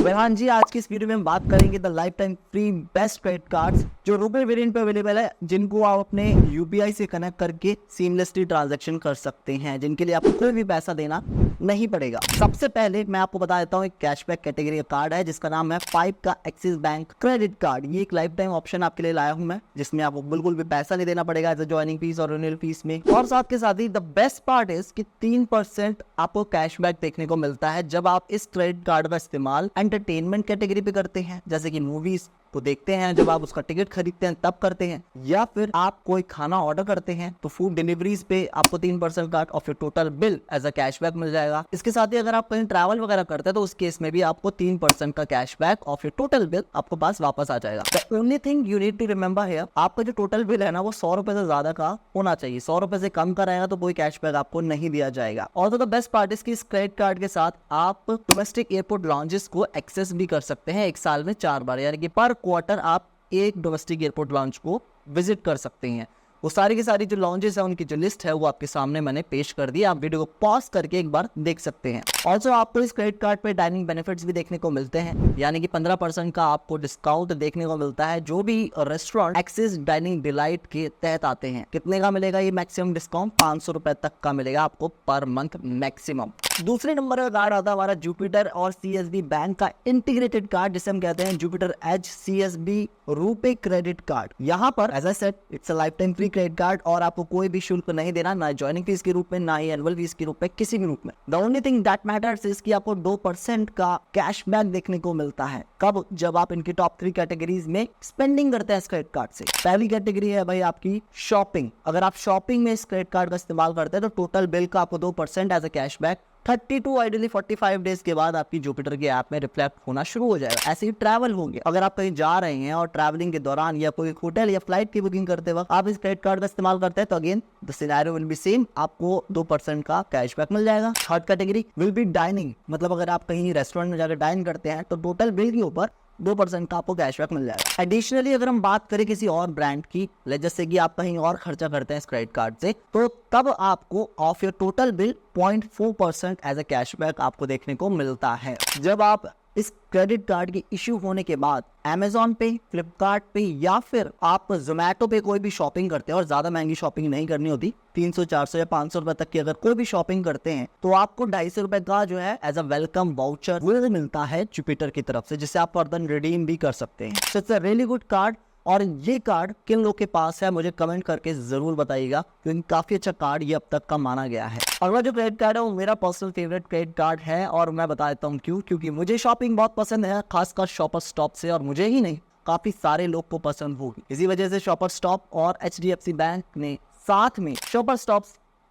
रेहान जी, आज की इस वीडियो में हम बात करेंगे the life time free best credit cards जो रुपए वेरिएंट पे अवेलेबल है, जिनको आप अपने यूपीआई से कनेक्ट करके सीमलेसली ट्रांजैक्शन कर सकते हैं, जिनके लिए आपको कोई भी पैसा देना नहीं पड़ेगा। सबसे पहले मैं आपको बता देता हूँ, एक कैशबैक कैटेगरी का कार्ड है जिसका नाम है 5 का एक्सिस बैंक क्रेडिट कार्ड। ये एक लाइफ टाइम ऑप्शन आपके लिए लाया हूँ मैं, जिसमें आपको बिल्कुल भी पैसा नहीं देना पड़ेगा एज अ ज्वाइनिंग फीस और रिन्यूअल फीस में। और साथ के साथ ही द बेस्ट पार्ट इज कि 3% आपको कैशबैक देखने को मिलता है जब आप इस क्रेडिट कार्ड का इस्तेमाल एंटरटेनमेंट कैटेगरी पे करते हैं, जैसे कि मूवीज को देखते हैं, जब आप उसका टिकट खरीदते हैं तब करते हैं, या फिर आप कोई खाना ऑर्डर करते हैं तो फूड डिलीवरीज पे आपको 3% का off your total bill as a cashback मिल जाएगा। इसके साथ ही अगर आप कहीं ट्रैवल वगैरह करते हैं तो उस केस में भी आपको 3% का cashback off your total bill आपको पास वापस आ जाएगा। The only thing you need to remember here, आपका जो टोटल बिल है ना वो 100 रुपए से ज्यादा का होना चाहिए। 100 रुपए से कम का रहेगा तो कोई कैशबैक आपको नहीं दिया जाएगा। और द बेस्ट पार्ट इज कि इस क्रेडिट कार्ड के साथ आप डोमेस्टिक एयरपोर्ट लॉन्जेस को एक्सेस भी कर सकते हैं एक साल में 4 बार, यानी कि पर क्वार्टर आप एक डोमेस्टिक एयरपोर्ट लॉन्च को विजिट कर सकते हैं। वो सारी की सारी जो लॉन्जेस है उनकी जो लिस्ट है वो आपके सामने मैंने पेश कर दी, आप वीडियो को पॉज करके एक बार देख सकते हैं। ऑल्सो आपको इस क्रेडिट कार्ड पे डाइनिंग बेनिफिट्स भी देखने को मिलते हैं, यानी कि 15% का आपको डिस्काउंट देखने को मिलता है जो भी रेस्टोरेंट एक्सिस डाइनिंग डिलाइट के तहत आते हैं। कितने का मिलेगा ये मैक्सिमम डिस्काउंट? 500 रुपए तक का मिलेगा आपको पर मंथ मैक्सिमम। दूसरे नंबर का कार्ड आता है हमारा जुपिटर और सीएसबी बैंक का इंटीग्रेटेड कार्ड, जिसे हम कहते हैं Jupiter as CSB RuPay credit card. यहाँ पर as I said it's a lifetime free credit card और आपको कोई भी शुल्क नहीं देना, ना ज्वाइनिंग फीस के रूप में, ना ही एनुअल फीस के रूप में, किसी भी रूप में। The only thing that matters is कि आपको 2% का कैशबैक देखने को मिलता है। कब? जब आप इनकी टॉप 3 कैटेगरीज में स्पेंडिंग करते हैं इस क्रेडिट कार्ड से। पहली कैटेगरी है भाई आपकी शॉपिंग। अगर आप शॉपिंग में इस क्रेडिट कार्ड का इस्तेमाल करते हैं तो टोटल बिल का आपको 2% as a cashback 32 ideally 45 days के बाद आपकी जुपिटर के ऐप में रिफ्लेक्ट होना शुरू हो जाएगा। ऐसे ही ट्रैवल होंगे, अगर आप कहीं जा रहे हैं और ट्रैवलिंग के दौरान या कोई होटल या फ्लाइट की बुकिंग करते वक्त आप इस क्रेडिट कार्ड का इस्तेमाल करते हैं तो again the scenario will be same, आपको 2% का कैशबैक मिल जाएगा। Third category will be dining, मतलब अगर आप कहीं रेस्टोरेंट में जाकर डाइन करते हैं तो टोटल बिल के ऊपर 2% का आपको कैशबैक मिल जाएगा। एडिशनली अगर हम बात करें किसी और ब्रांड की, जैसे कि आप कहीं और खर्चा करते हैं इस क्रेडिट कार्ड से, तो तब आपको off your total bill 0.4% as a cashback आपको देखने को मिलता है। जब आप इस क्रेडिट कार्ड की इश्यू होने के बाद Amazon पे, फ्लिपकार्ट पे या फिर आप जोमेटो पे कोई भी शॉपिंग करते हैं, और ज्यादा महंगी शॉपिंग नहीं करनी होती, 300, 400 या 500 रुपए तक की अगर कोई भी शॉपिंग करते हैं तो आपको 250 रुपए का जो है एज अ वेलकम वाउचर वो मिलता है जुपिटर की तरफ से, जिसे आप फर्दर रिडीम भी कर सकते हैं। सो it's a really good card. और ये कार्ड किन लोग के पास है मुझे कमेंट करके जरूर बताइएगा, क्योंकि काफी अच्छा कार्ड ये अब तक का माना गया है। अगला जो क्रेडिट कार्ड है वो मेरा पर्सनल फेवरेट क्रेडिट कार्ड है, और मैं बता देता हूँ क्यों। क्योंकि मुझे शॉपिंग बहुत पसंद है, खासकर शॉपर स्टॉप से, और मुझे ही नहीं काफी सारे लोग को पसंद होगी। इसी वजह से शॉपर स्टॉप और HDFC बैंक ने साथ में shopper stop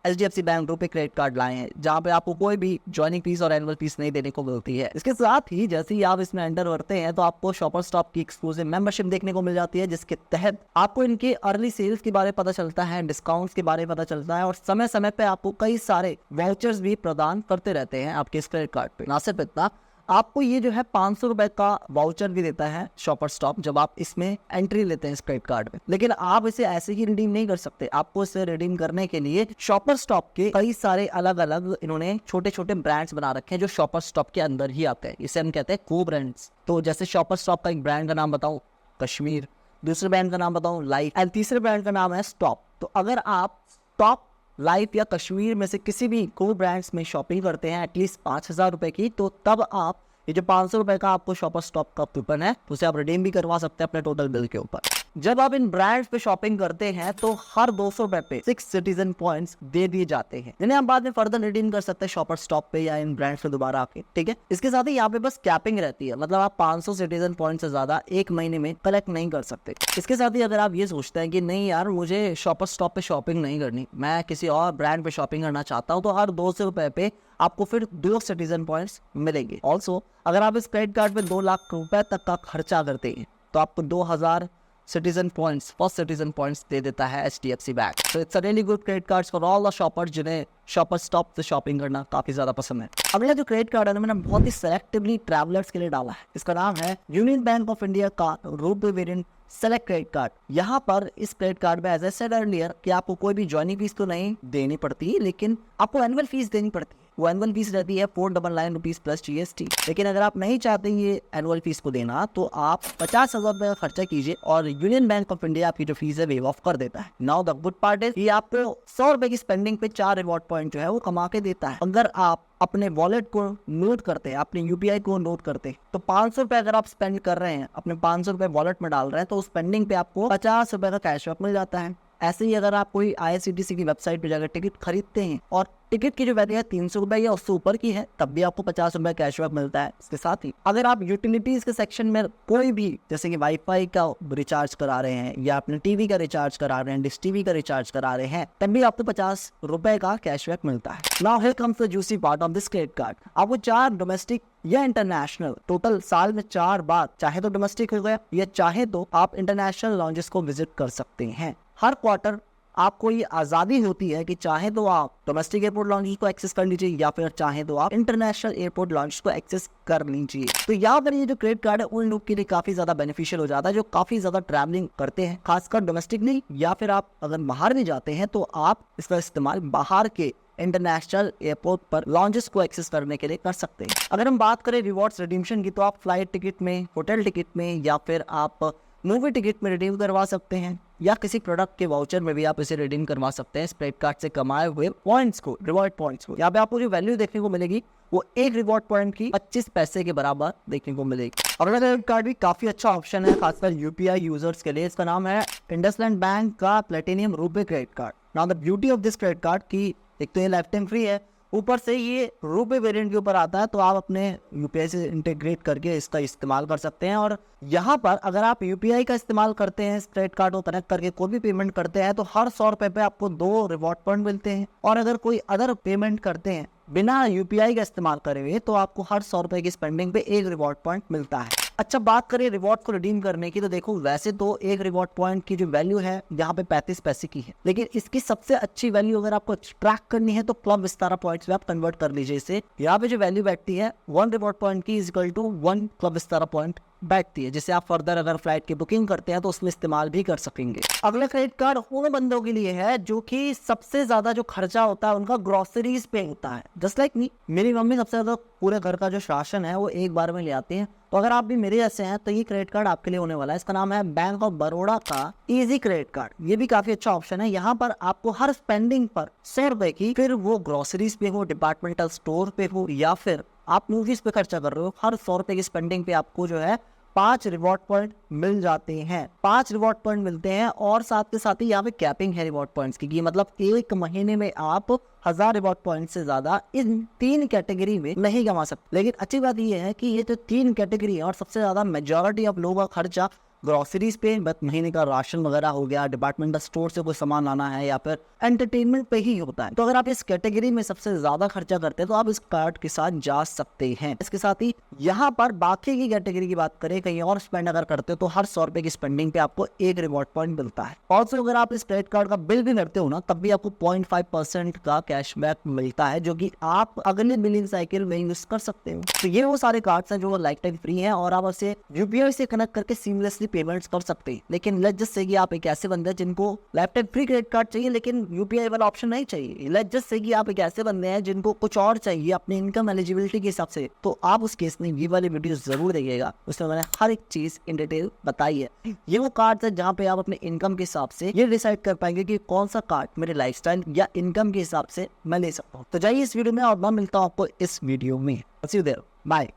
HDFC bank RuPay credit card लाए हैं, जहां पे आपको कोई भी ज्वाइनिंग फीस और एनुअल फीस नहीं देने को मिलती है। इसके साथ ही जैसे ही आप इसमें एंटर करते हैं तो आपको शॉपर स्टॉप की एक्सक्लूसिव मेंबरशिप देखने को मिल जाती है, जिसके तहत आपको इनके अर्ली सेल्स के बारे में पता चलता है, डिस्काउंट्स के बारे में पता चलता है, और समय समय पे आपको कई सारे वाउचर्स भी प्रदान करते रहते हैं आपके इस क्रेडिट कार्ड पे। ना सिर्फ इतना, आपको ये जो है 500 रुपए का वाउचर भी देता है शॉपर स्टॉप जब आप इसमें एंट्री लेते हैं इस क्रेडिट कार्ड में। लेकिन आप इसे ऐसे ही रिडीम नहीं कर सकते, आपको इसे रिडीम करने के लिए शॉपर स्टॉप के कई सारे अलग अलग इन्होंने छोटे छोटे ब्रांड्स बना रखे हैं जो शॉपर स्टॉप के अंदर ही आते हैं। इसे हम कहते हैं को ब्रांड्स। तो जैसे शॉपर स्टॉप का एक ब्रांड का नाम बताऊं, कश्मीर, दूसरे ब्रांड का नाम बताऊं, लाइफ, एंड तीसरे ब्रांड का नाम है स्टॉप। तो अगर आप स्टॉप, लाइफ या कश्मीर में से किसी भी कोई ब्रांड्स में शॉपिंग करते हैं एटलीस्ट 5000 रुपए की, तो तब आप ये जो 500 रुपए का आपको शॉपर स्टॉप का कूपन है उसे आप रिडीम भी करवा सकते हैं अपने टोटल बिल के ऊपर। जब आप इन ब्रांड्स पे शॉपिंग करते हैं तो हर 200 रुपए पे 6 सिटीजन पॉइंट्स दे दिए जाते हैं, जिन्हें आप बाद में फर्दर रिडीम कर सकते हैं शॉपर स्टॉप पे या इन ब्रांड्स पे दोबारा आके। ठीक है, इसके साथ ही यहाँ पे बस कैपिंग रहती है, मतलब आप 500 सिटीजन पॉइंट से ज्यादा एक महीने में कलेक्ट नहीं कर सकते। इसके साथ ही अगर आप ये सोचते हैं कि नहीं यार मुझे शॉपर स्टॉप पे शॉपिंग नहीं करनी, मैं किसी और ब्रांड पे शॉपिंग करना चाहता हूँ, तो हर 200 रुपए पे आपको फिर 2 सिटीजन पॉइंट्स मिलेंगे। ऑल्सो अगर आप इस क्रेडिट कार्ड पे 2 लाख रुपए तक का खर्चा करते हैं तो आपको 2000 citizen points, first citizen points दे देता है HDFC bank. So it's a really good credit cards for all the shoppers जिन्हें शॉपर स्टॉप से शॉपिंग करना काफी ज्यादा पसंद है। अगला जो क्रेडिट कार्ड है मैंने बहुत ही सेलेक्टिवली ट्रैवलर्स के लिए डाला है, इसका नाम है यूनियन बैंक ऑफ इंडिया का RuPay variant select credit card. यहाँ पर इस क्रेडिट कार्ड में एज आई सेड अर्लियर कि आपको कोई भी ज्वाइनिंग फीस तो नहीं देनी पड़ती, लेकिन आपको एनुअल फीस देनी पड़ती है। वो एनुअल फीस रहती है 499 रुपीज प्लस GST। लेकिन अगर आप नहीं चाहते ये एनुअल फीस को देना तो आप 50,000 रुपए का खर्चा कीजिए और यूनियन बैंक ऑफ इंडिया आपकी जो फीस है वेव ऑफ कर देता है। Now the good part is, ये आपको 100 रुपए की स्पेंडिंग पे 4 रिवॉर्ड पॉइंट जो है वो कमा के देता है। अगर आप अपने वॉलेट को नोट करते हैं, अपने UPI को नोट करते हैं, तो 500 रुपए अगर आप स्पेंड कर रहे हैं, अपने 500 रुपए वॉलेट में डाल रहे हैं, तो उस स्पेंडिंग पे आपको 50 रुपए का कैशबैक मिल जाता है। ऐसे ही अगर आप कोई IRCTC की वेबसाइट पे जाकर टिकट खरीदते हैं और टिकट की जो वैल्यू है 300 रुपए या उससे ऊपर की है, तब भी आपको 50 रुपए कैशबैक मिलता है। इसके साथ ही अगर आप यूटिलिटीज के सेक्शन में कोई भी जैसे कि वाईफाई का रिचार्ज करा रहे हैं या अपने टीवी का रिचार्ज करा रहे हैं, डिश टीवी का रिचार्ज करा रहे हैं, तब भी आपको 50 रुपए का कैशबैक मिलता है। Now here comes the juicy part of this credit card. आपको 4 डोमेस्टिक या इंटरनेशनल, टोटल साल में 4 बार, चाहे तो डोमेस्टिक हो गया या चाहे तो आप इंटरनेशनल लॉन्जेस को विजिट कर सकते हैं। हर क्वार्टर आपको ये आज़ादी होती है कि चाहे तो आप डोमेस्टिक एयरपोर्ट लॉन्च को एक्सेस कर लीजिए या फिर चाहे तो आप इंटरनेशनल एयरपोर्ट लॉन्च को एक्सेस कर लीजिए। तो यहाँ पर ये जो क्रेडिट कार्ड है उन लोग के लिए काफ़ी ज़्यादा बेनिफिशियल हो जाता है जो काफ़ी ज़्यादा ट्रैवलिंग करते हैं, खासकर डोमेस्टिक नहीं, या फिर आप अगर बाहर भी जाते हैं तो आप इसका इस्तेमाल बाहर के इंटरनेशनल एयरपोर्ट पर लॉन्जेस को एक्सेस करने के लिए कर सकते हैं। अगर हम बात करें रिवॉर्ड्स रिडीम्शन की, तो आप फ्लाइट टिकट में, होटल टिकट में या फिर आप मूवी टिकट में रिडीम करवा सकते हैं या किसी प्रोडक्ट के वाउचर में भी आप इसे रिडीम करवा सकते हैं क्रेडिट कार्ड से कमाए हुए पॉइंट्स को, रिवॉर्ड पॉइंट्स को। यहाँ पे आपको जो वैल्यू देखने को मिलेगी वो एक रिवॉर्ड पॉइंट की 25 पैसे के बराबर देखने को मिलेगी। अगला क्रेडिट कार्ड भी काफी अच्छा ऑप्शन है खासकर UPI यूजर्स के लिए। इसका नाम है इंडसलैंड बैंक का platinum RuPay credit card. Now the beauty of this credit card की एक तो ये लाइफ टाइम फ्री है, ऊपर से ये रुपे वेरिएंट के ऊपर आता है, तो आप अपने UPI से इंटीग्रेट करके इसका इस्तेमाल कर सकते हैं। और यहाँ पर अगर आप UPI का इस्तेमाल करते हैं, क्रेडिट कार्ड को कनेक्ट करके कोई भी पेमेंट करते हैं, तो हर 100 रुपए पे आपको 2 रिवॉर्ड पॉइंट मिलते हैं। और अगर कोई अदर पेमेंट करते हैं बिना UPI का इस्तेमाल करे हुए, तो आपको हर 100 रुपए की स्पेंडिंग पे 1 रिवॉर्ड पॉइंट मिलता है। अच्छा, बात करें रिवॉर्ड को रिडीम करने की, तो देखो वैसे तो एक रिवॉर्ड पॉइंट की जो वैल्यू है यहाँ पे 35 पैसे की है, लेकिन इसकी सबसे अच्छी वैल्यू अगर आपको ट्रैक करनी है तो क्लब विस्तारा पॉइंट्स में आप कन्वर्ट कर लीजिए इसे। यहाँ पे जो वैल्यू बैठती है 1 रिवॉर्ड पॉइंट की equal to 1 club Vistara point बैठती है, जिसे आप फर्दर अगर फ्लाइट की बुकिंग करते हैं तो उसमें इस्तेमाल भी कर सकेंगे। अगला क्रेडिट कार्ड उन बंदों के लिए है जो कि सबसे ज्यादा जो खर्चा होता है उनका ग्रोसरीज पे होता है। जस्ट लाइक मी, मेरी मम्मी सबसे ज्यादा पूरे घर का जो राशन है वो एक बार में ले आती है। तो अगर आप भी मेरे जैसे हैं तो ये क्रेडिट कार्ड आपके लिए होने वाला है। इसका नाम है बैंक ऑफ बड़ौदा का इजी क्रेडिट कार्ड। ये भी काफी अच्छा ऑप्शन है। यहाँ पर आपको हर स्पेंडिंग पर 100 रुपए की, फिर वो ग्रोसरीज पे हो, डिपार्टमेंटल स्टोर पे हो या फिर आप मूवीज पे खर्चा कर रहे हो, हर 100 रुपए की स्पेंडिंग पे आपको जो है 5 रिवॉर्ड पॉइंट मिल जाते हैं। 5 रिवॉर्ड पॉइंट मिलते हैं और साथ के साथ ही यहाँ पे कैपिंग है रिवॉर्ड पॉइंट्स की, मतलब एक महीने में आप 1000 रिवॉर्ड पॉइंट से ज्यादा इन 3 कैटेगरी में नहीं कमा सकते। लेकिन अच्छी बात ये है कि ये जो 3 कैटेगरी है और सबसे ज्यादा मेजॉरिटी ऑफ लोगों का खर्चा ग्रोसरीज पे, महीने का राशन वगैरह हो गया, डिपार्टमेंटल स्टोर से कोई सामान लाना है या फिर एंटरटेनमेंट पे ही होता है। तो अगर आप इस कैटेगरी में सबसे ज्यादा खर्चा करते हैं तो आप इस कार्ड के साथ जा सकते हैं। इसके साथ ही यहाँ पर बाकी की कैटेगरी की बात करें, कहीं और स्पेंड अगर करते हो तो हर 100 रुपए की स्पेंडिंग पे आपको 1 रिवॉर्ड पॉइंट मिलता है। ऑल्सो अगर आप इस क्रेडिट कार्ड का बिल भी करते हो ना, तब भी आपको 0.5% का कैशबैक मिलता है, जो कि आप अगले बिलिंग साइकिल में यूज कर सकते हो। तो ये वो सारे कार्ड्स हैं जो लाइफ टाइम फ्री है और आप उसे UPI से कनेक्ट करके सीमलेसली पेमेंट्स कर सकते हैं। लेकिन लेट्स जस्ट से कि आप एक ऐसे बंदे हैं जिनको life time free credit card चाहिए लेकिन UPI वाला ऑप्शन नहीं चाहिए। लेट्स जस्ट से कि आप एक ऐसे बंदे हैं जिनको कुछ और चाहिए अपनी इनकम एलिजिबिलिटी के हिसाब से, तो आप उस केस में ये वाली वीडियो जरूर देखिएगा। उसमें मैंने हर एक चीज इन डिटेल बताई है। ये वो कार्ड है जहाँ पे आप अपने इनकम के हिसाब से ये डिसाइड कर पाएंगे कि कौन सा कार्ड मेरे लाइफस्टाइल या इनकम के हिसाब से मैं ले सकता हूँ। तो जाइए इस वीडियो में और मैं मिलता हूँ आपको इस वीडियो में। See you there. Bye.